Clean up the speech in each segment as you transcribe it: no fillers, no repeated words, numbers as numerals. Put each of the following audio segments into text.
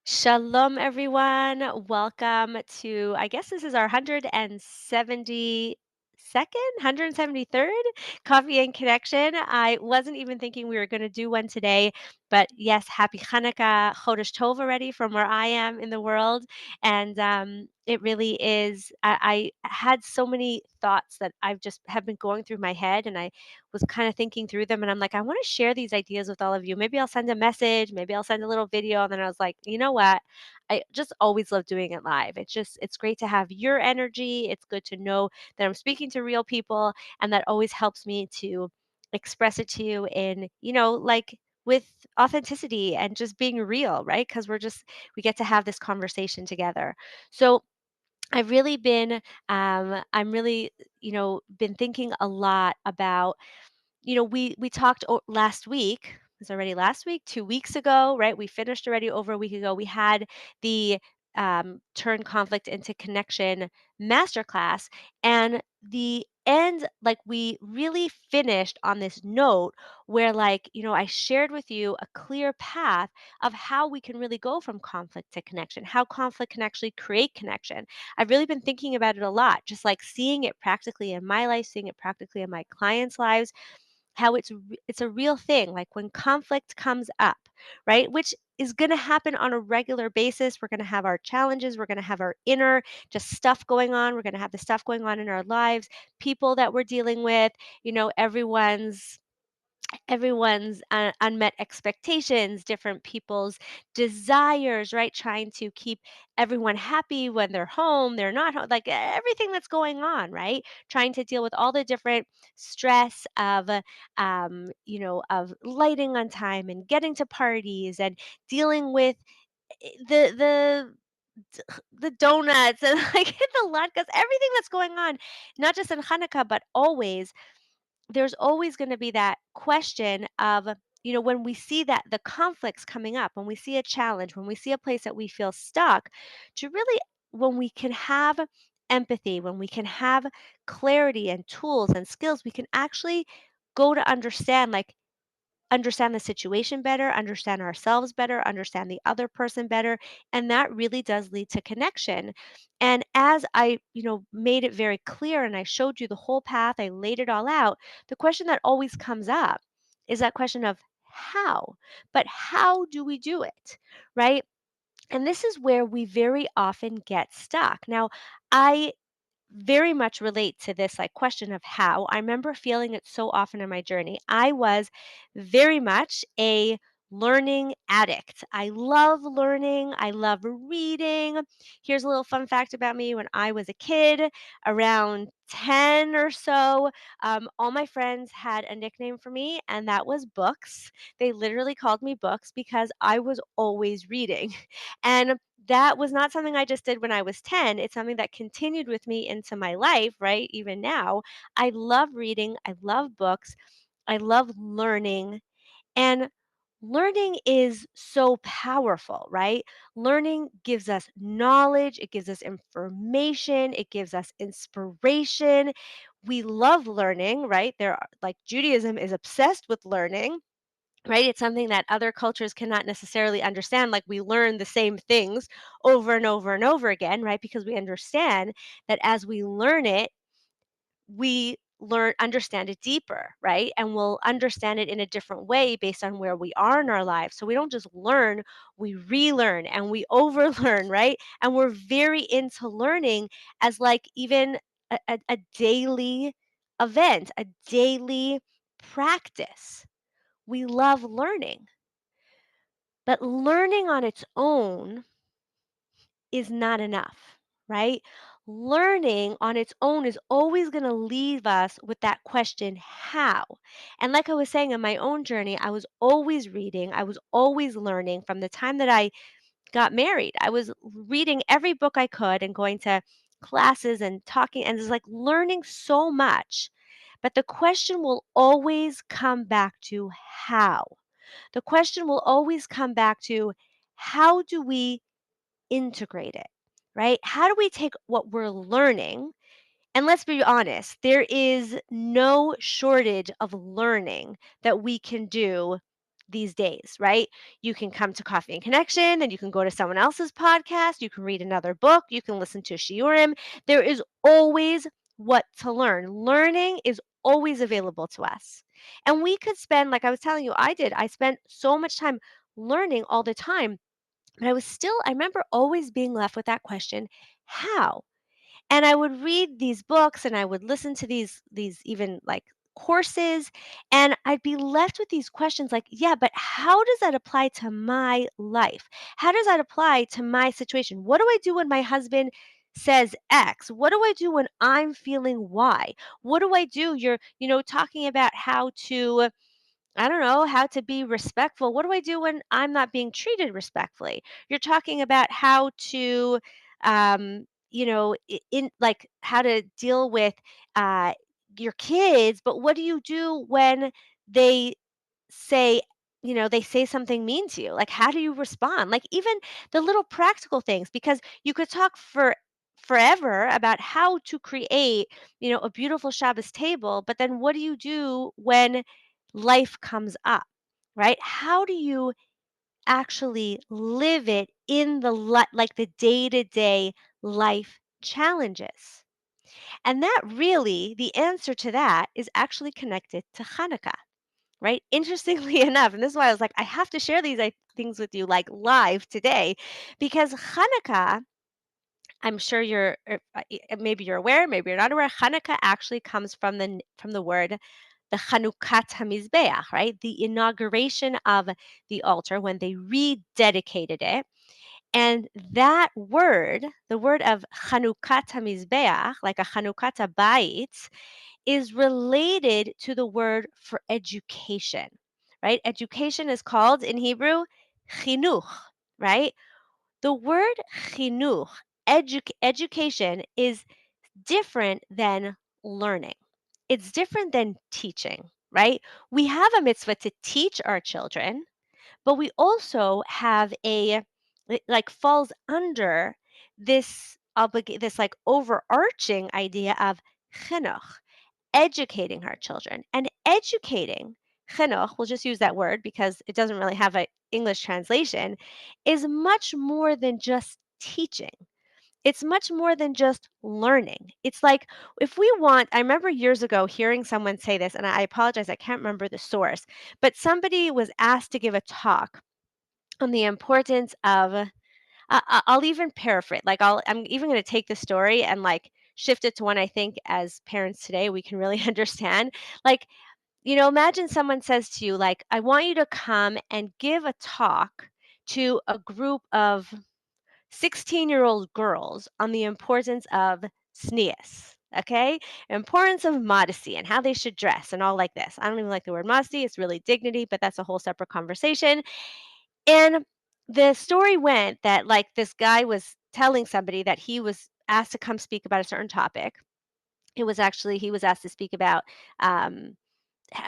Shalom, everyone. Welcome to, I guess this is our 173rd Coffee and Connection. I wasn't even thinking we were going to do one today, but yes, happy Hanukkah, Chodesh Tov already from where I am in the world. And it really is. I had so many thoughts that I've just have been going through my head, and I was kind of thinking through them. And I'm like, I want to share these ideas with all of you. Maybe I'll send a message, maybe I'll send a little video. And then I was like, you know what? I just always love doing it live. It's great to have your energy. It's good to know that I'm speaking to real people. And that always helps me to express it to you in, like with authenticity and just being real, right? Because we get to have this conversation together. So, I'm really, been thinking a lot about we talked last week. It was already last week, 2 weeks ago, right? We finished already over a week ago. We had the turn conflict into connection masterclass, and the end, like we really finished on this note where, like, I shared with you a clear path of how we can really go from conflict to connection, how conflict can actually create connection. I've really been thinking about it a lot, just like seeing it practically in my life, seeing it practically in my clients' lives, how it's a real thing, like when conflict comes up, right? Which is going to happen on a regular basis. We're going to have our challenges, we're going to have our inner just stuff going on, we're going to have the stuff going on in our lives, people that we're dealing with, everyone's unmet expectations, different people's desires, right? Trying to keep everyone happy when they're home, they're not home, like everything that's going on, right? Trying to deal with all the different stress of, of lighting on time and getting to parties and dealing with the the donuts and like the latkes, everything that's going on, not just in Hanukkah, but always there's always going to be that question of, when we see that the conflicts coming up, when we see a challenge, when we see a place that we feel stuck, to really, when we can have empathy, when we can have clarity and tools and skills, we can actually go to understand the situation better, understand ourselves better, understand the other person better, and that really does lead to connection. And as I, made it very clear and I showed you the whole path, I laid it all out, the question that always comes up is that question of how. But how do we do it? Right? And this is where we very often get stuck. Now, I very much relate to this like question of how. I remember feeling it so often in my journey. I was very much a learning addict. I love learning. I love reading. Here's a little fun fact about me. When I was a kid, around 10 or so, all my friends had a nickname for me, and that was Books. They literally called me Books because I was always reading. And that was not something I just did when I was 10. It's something that continued with me into my life, right? Even now, I love reading. I love books. I love learning. And learning is so powerful, right? Learning gives us knowledge, it gives us information, it gives us inspiration. We love learning, right? Like Judaism is obsessed with learning, right? It's something that other cultures cannot necessarily understand. Like we learn the same things over and over and over again, right? Because we understand that as we learn it, we understand it deeper, right? And we'll understand it in a different way based on where we are in our lives. So we don't just learn, we relearn and we overlearn, right? And we're very into learning as like even a daily event, a daily practice. We love learning, but learning on its own is not enough, right? Learning on its own is always going to leave us with that question, how? And like I was saying, in my own journey, I was always reading, I was always learning from the time that I got married. I was reading every book I could and going to classes and talking and just like learning so much. But the question will always come back to how. The question will always come back to how do we integrate it, right? How do we take what we're learning? And let's be honest, there is no shortage of learning that we can do these days, right? You can come to Coffee and Connection and you can go to someone else's podcast, you can read another book, you can listen to shiurim. There is always what to learn. Learning is always available to us. And we could spend, like I was telling you, I spent so much time learning all the time, but I remember always being left with that question, how? And I would read these books and I would listen to these even like courses, and I'd be left with these questions like, yeah, but how does that apply to my life? How does that apply to my situation? What do I do when my husband says X? What do I do when I'm feeling Y? What do I do? You're talking about how to, I don't know, how to be respectful. What do I do when I'm not being treated respectfully? You're talking about how to, in like how to deal with uh, your kids, but what do you do when they say, they say something mean to you? Like, how do you respond? Like, even the little practical things, because you could talk for forever about how to create, a beautiful Shabbos table, but then what do you do when life comes up, right? How do you actually live it in like the day-to-day life challenges? And that really, the answer to that is actually connected to Hanukkah, right? Interestingly enough, and this is why I was like, I have to share these things with you like live today, because Hanukkah, I'm sure maybe you're aware, maybe you're not aware. Hanukkah actually comes from the word the Chanukat Hamizbeach, right? The inauguration of the altar when they rededicated it. And that word, the word of Chanukat Hamizbeach, like a Chanukat Bayit, is related to the word for education, right? Education is called in Hebrew chinuch, right? The word chinuch, education, is different than learning. It's different than teaching, right? We have a mitzvah to teach our children, but we also have it like falls under this like overarching idea of chinuch, educating our children. And educating, chinuch, we'll just use that word because it doesn't really have an English translation, is much more than just teaching. It's much more than just learning. It's like if we want, I remember years ago hearing someone say this, and I apologize, I can't remember the source, but somebody was asked to give a talk on the importance of, I'll even paraphrase, like I'm even going to take the story and like shift it to one I think as parents today we can really understand. Like, imagine someone says to you, like, I want you to come and give a talk to a group of 16-year-old girls on the importance of sneas, okay? Importance of modesty and how they should dress and all like this. I don't even like the word modesty, it's really dignity, but that's a whole separate conversation. And the story went that like this guy was telling somebody that he was asked to come speak about a certain topic. He was asked to speak um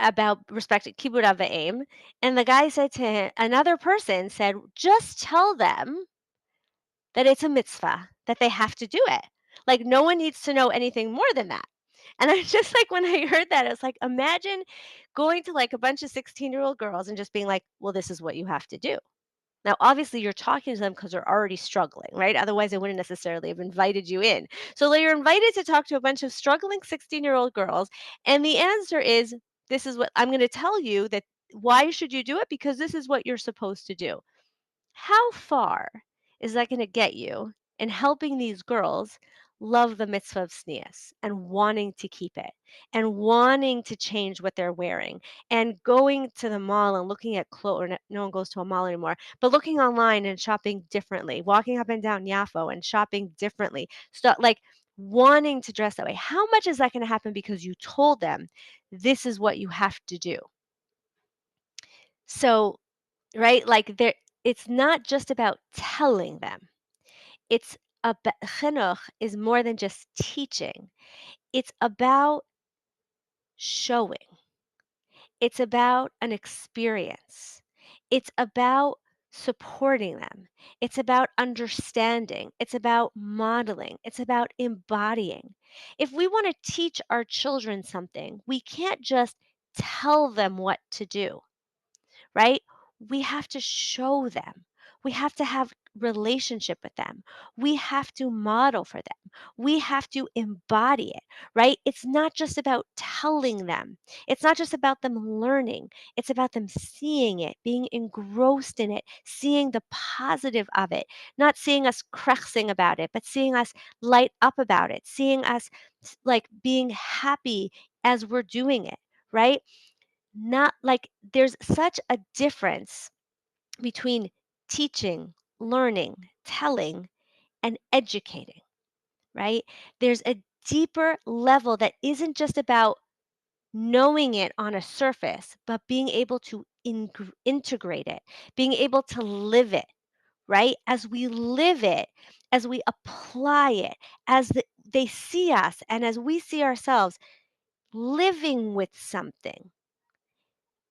about respected kibbud av v'em, and the guy said to him, another person said, just tell them that it's a mitzvah, that they have to do it. Like, no one needs to know anything more than that. And I just like, when I heard that, I was like, imagine going to like a bunch of 16-year-old girls and just being like, well, this is what you have to do. Now, obviously, you're talking to them because they're already struggling, right? Otherwise, they wouldn't necessarily have invited you in. So like, you're invited to talk to a bunch of struggling 16-year-old girls. And the answer is, this is what I'm going to tell you, that why should you do it? Because this is what you're supposed to do. How far is that gonna get you in helping these girls love the mitzvah of tznius and wanting to keep it and wanting to change what they're wearing and going to the mall and looking at clothes, or no one goes to a mall anymore, but looking online and shopping differently, walking up and down Yafo and shopping differently, stuff like wanting to dress that way. How much is that gonna happen because you told them this is what you have to do? So, right? Like, it's not just about telling them. It's about chinuch is more than just teaching. It's about showing. It's about an experience. It's about supporting them. It's about understanding. It's about modeling. It's about embodying. If we want to teach our children something, we can't just tell them what to do, right? We have to show them. We have to have relationship with them. We have to model for them. We have to embody it, right? It's not just about telling them. It's not just about them learning. It's about them seeing it, being engrossed in it, seeing the positive of it, not seeing us crexing about it, but seeing us light up about it, seeing us like being happy as we're doing it, right? Not like there's such a difference between teaching, learning, telling, and educating, right? There's a deeper level that isn't just about knowing it on a surface, but being able to integrate it, being able to live it, right? As we live it, as we apply it, they see us, and as we see ourselves living with something,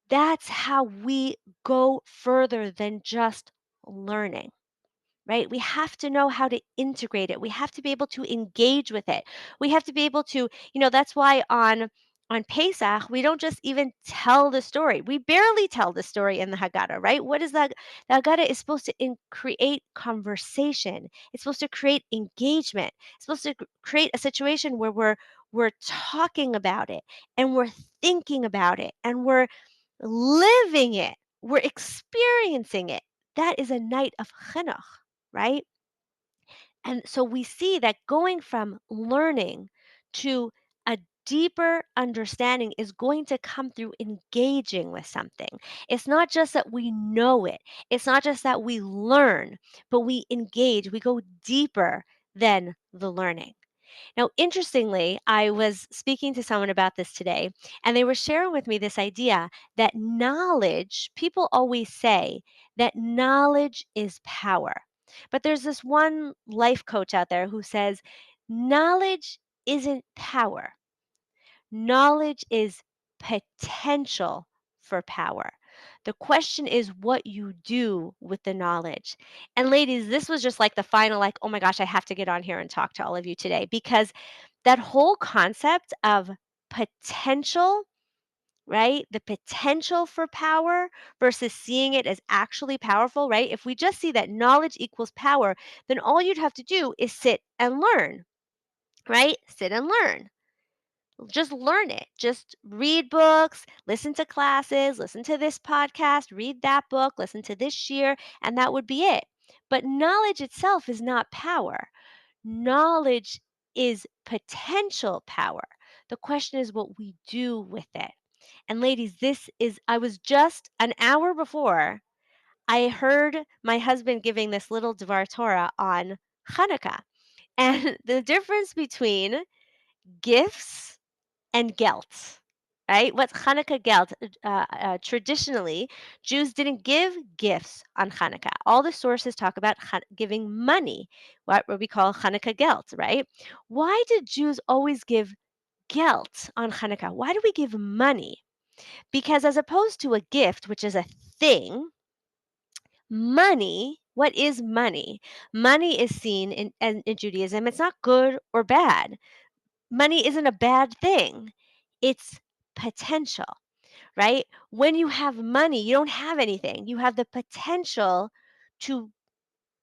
that's how we go further than just learning. Right? We have to know how to integrate it. We have to be able to engage with it. We have to be able to, that's why on Pesach, we don't just even tell the story. We barely tell the story in the Haggadah, right? What is that? The Haggadah is supposed to create conversation. It's supposed to create engagement. It's supposed to create a situation where we're talking about it and we're thinking about it and we're living it. We're experiencing it. That is a night of chinuch, right? And so we see that going from learning to a deeper understanding is going to come through engaging with something. It's not just that we know it, it's not just that we learn, but we engage, we go deeper than the learning. Now, interestingly, I was speaking to someone about this today, and they were sharing with me this idea that knowledge, people always say that knowledge is power. But there's this one life coach out there who says knowledge isn't power, knowledge is potential for power. The question is what you do with the knowledge. And ladies, this was just like the final, like, oh my gosh, I have to get on here and talk to all of you today because that whole concept of potential, right? The potential for power versus seeing it as actually powerful, right? If we just see that knowledge equals power, then all you'd have to do is sit and learn, right? Sit and learn. Just learn it. Just read books, listen to classes, listen to this podcast, read that book, listen to this year, and that would be it. But knowledge itself is not power. Knowledge is potential power. The question is what we do with it. And ladies, I was just an hour before I heard my husband giving this little Dvar Torah on Hanukkah and the difference between gifts and gelt. Right? What's Hanukkah gelt? Traditionally, Jews didn't give gifts on Hanukkah. All the sources talk about giving money, what we call Hanukkah gelt, right? Why did Jews always give gelt on Hanukkah? Why do we give money? Because as opposed to a gift, which is a thing, money, what is money? Money is seen in Judaism, it's not good or bad. Money isn't a bad thing, it's potential, right? When you have money, you don't have anything. You have the potential to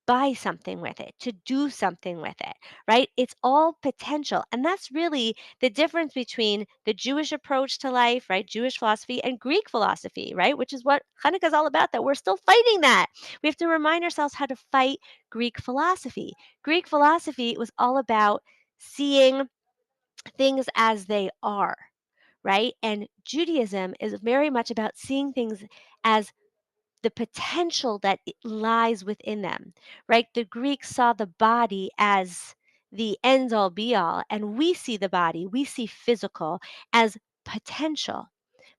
buy something with it, to do something with it, right? It's all potential. And that's really the difference between the Jewish approach to life, right? Jewish philosophy and Greek philosophy, right? Which is what Hanukkah is all about, that we're still fighting that. We have to remind ourselves how to fight Greek philosophy. Greek philosophy was all about seeing things as they are, right? And Judaism is very much about seeing things as the potential that lies within them, right? The Greeks saw the body as the end all be all, and we see the body, we see physical as potential,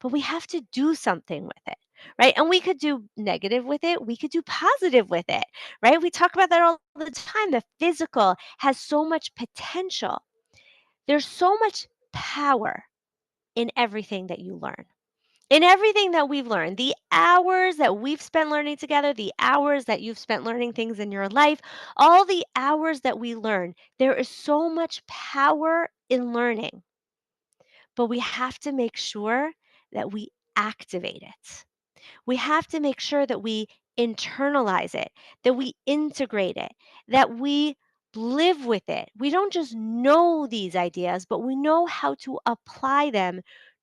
but we have to do something with it. Right. And we could do negative with it. We could do positive with it. Right. We talk about that all the time. The physical has so much potential. There's so much power in everything that you learn, in everything that we've learned, the hours that we've spent learning together, the hours that you've spent learning things in your life, all the hours that we learn, there is so much power in learning, but we have to make sure that we activate it. We have to make sure that we internalize it, that we integrate it, that we live with it. We don't just know these ideas, but we know how to apply them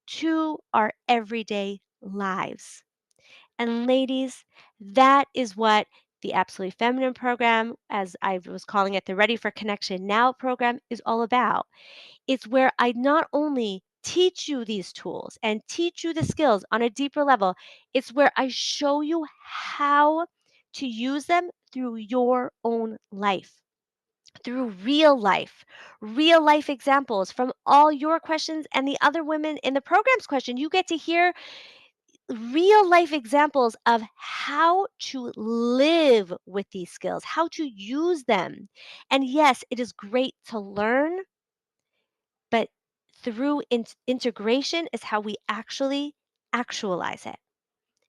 to our everyday lives. And ladies, that is what the Absolutely Feminine program, as I was calling it, the Ready for Connection Now program, is all about. It's where I not only teach you these tools and teach you the skills on a deeper level, it's where I show you how to use them through your own life. Through real life examples from all your questions and the other women in the program's question. You get to hear real life examples of how to live with these skills, how to use them. And yes, it is great to learn, but through integration is how we actually actualize it.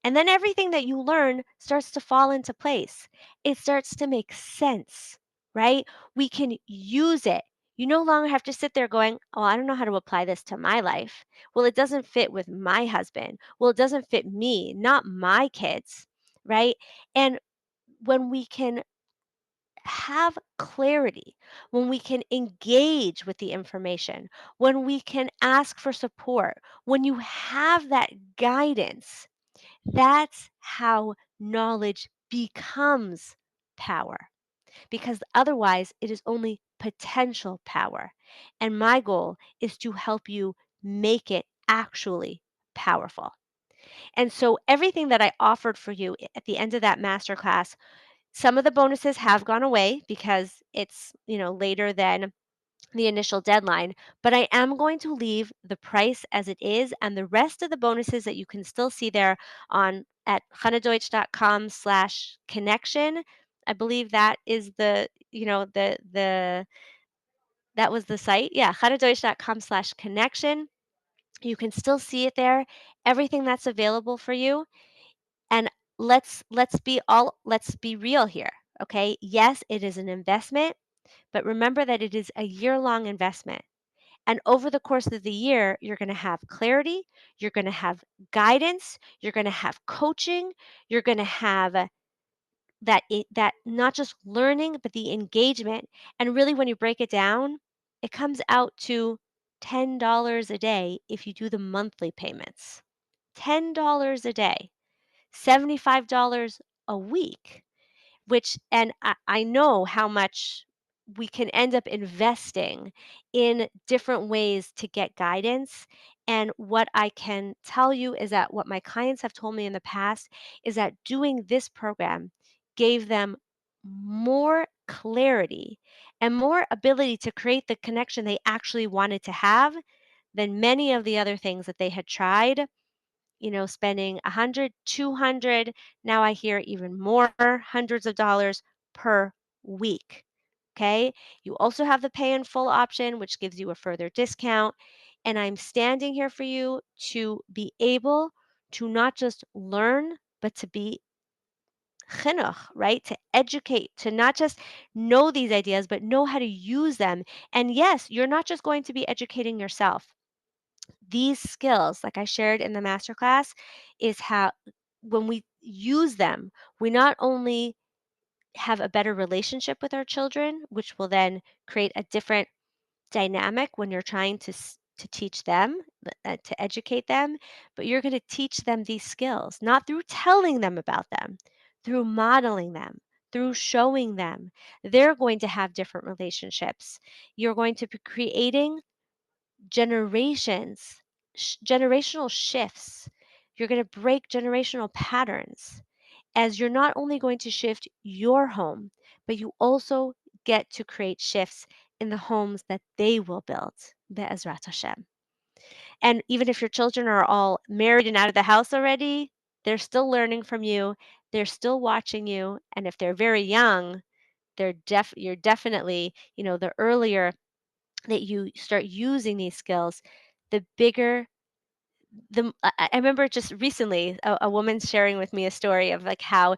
And then everything that you learn starts to fall into place. It starts to make sense, right? We can use it. You no longer have to sit there going, oh, I don't know how to apply this to my life. Well, it doesn't fit with my husband. Well, it doesn't fit me, not my kids, right? And when we can have clarity, when we can engage with the information, when we can ask for support, when you have that guidance, that's how knowledge becomes power. Because otherwise, it is only potential power. And my goal is to help you make it actually powerful. And so, everything that I offered for you at the end of that masterclass, some of the bonuses have gone away because it's, later than the initial deadline, but I am going to leave the price as it is, and the rest of the bonuses that you can still see there on at channadeutsch.com/connection. I believe that is the that was the site. Yeah, channadeutsch.com/connection. You can still see it there, everything that's available for you. And let's be real here, okay? Yes, it is an investment, but remember that it is a year-long investment. And over the course of the year, you're going to have clarity, you're going to have guidance, you're going to have coaching, you're going to have that not just learning, but the engagement. And really, when you break it down, it comes out to $10 a day if you do the monthly payments. $10 a day, $75 a week. And I know how much we can end up investing in different ways to get guidance. And what I can tell you is that what my clients have told me in the past is that doing this program gave them more clarity and more ability to create the connection they actually wanted to have than many of the other things that they had tried, spending 100, 200. Now I hear even more hundreds of dollars per week. Okay. You also have the pay in full option, which gives you a further discount. And I'm standing here for you to be able to not just learn, but to be chinuch, right? To educate, to not just know these ideas, but know how to use them. And yes, you're not just going to be educating yourself. These skills, like I shared in the masterclass, is how when we use them, we not only have a better relationship with our children, which will then create a different dynamic when you're trying to teach them, to educate them, but you're going to teach them these skills, not through telling them about them, through modeling them, through showing them. They're going to have different relationships. You're going to be creating generational shifts. You're going to break generational patterns as you're not only going to shift your home, but you also get to create shifts in the homes that they will build, Be'ezrat Hashem. And even if your children are all married and out of the house already, they're still learning from you. They're still watching you. And if they're very young, you're definitely, the earlier that you start using these skills, the bigger I remember just recently a woman sharing with me a story of like how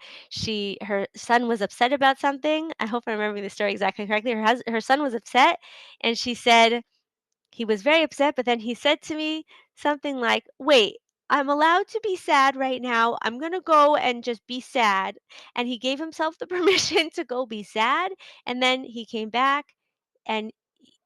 her son was upset about something. I hope I'm remembering the story exactly correctly. Her son was upset, and she said he was very upset, but then he said to me something like, "Wait, I'm allowed to be sad right now. I'm going to go and just be sad." And he gave himself the permission to go be sad. And then he came back and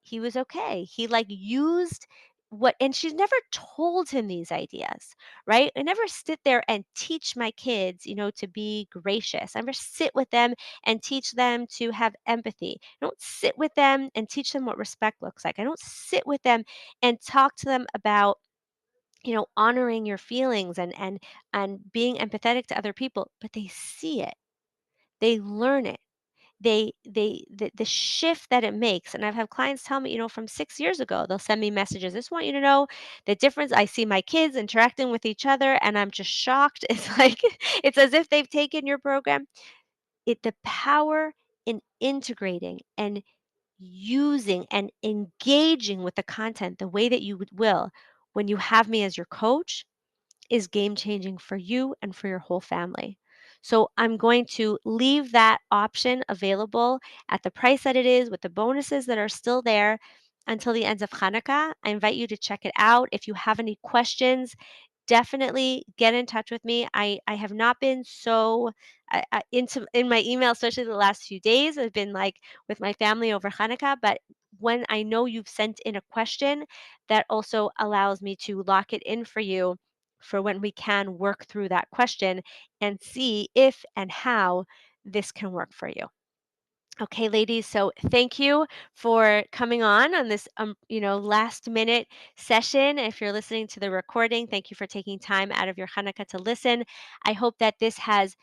he was okay. He like used what, and she's never told him these ideas, right? I never sit there and teach my kids, to be gracious. I never sit with them and teach them to have empathy. I don't sit with them and teach them what respect looks like. I don't sit with them and talk to them about, honoring your feelings and being empathetic to other people, but they see it. They learn it. The shift that it makes, and I've had clients tell me, from 6 years ago, they'll send me messages, "I just want you to know the difference. I see my kids interacting with each other, and I'm just shocked." It's like it's as if they've taken your program. The power in integrating and using and engaging with the content the way that you will when you have me as your coach is game changing for you and for your whole family. So I'm going to leave that option available at the price that it is with the bonuses that are still there until the end of Hanukkah. I invite you to check it out. If you have any questions, definitely get in touch with me. I have not been so into in my email, especially the last few days. I've been like with my family over Hanukkah, but when I know you've sent in a question, that also allows me to lock it in for you for when we can work through that question and see if and how this can work for you. Okay, ladies. So thank you for coming on this, last minute session. If you're listening to the recording, thank you for taking time out of your Hanukkah to listen. I hope that this has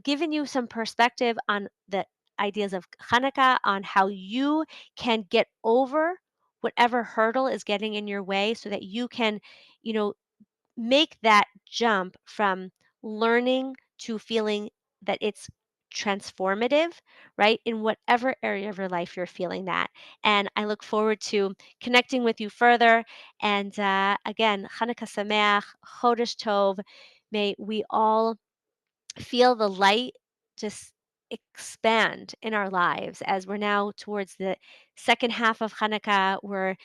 given you some perspective on the ideas of Hanukkah, on how you can get over whatever hurdle is getting in your way so that you can, you know, make that jump from learning to feeling that it's transformative, right? In whatever area of your life you're feeling that. And I look forward to connecting with you further. And again, Hanukkah Sameach, Chodesh Tov. May we all feel the light just expand in our lives as we're now towards the second half of Hanukkah, where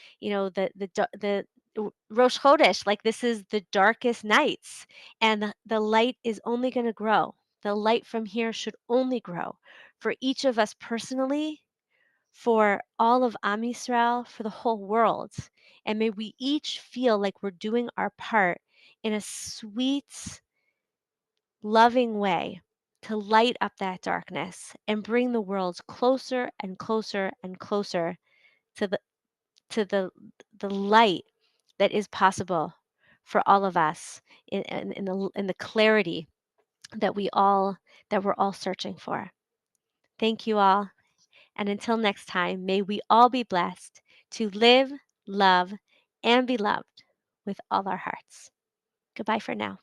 Rosh Chodesh, like this is the darkest nights, and the light is only going to grow. The light from here should only grow for each of us personally, for all of Am Yisrael, for the whole world, and may we each feel like we're doing our part in a sweet, loving way to light up that darkness and bring the world closer and closer and closer to the light that is possible for all of us in the clarity that we're all searching for. Thank you all, and until next time, may we all be blessed to live, love, and be loved with all our hearts. Goodbye for now.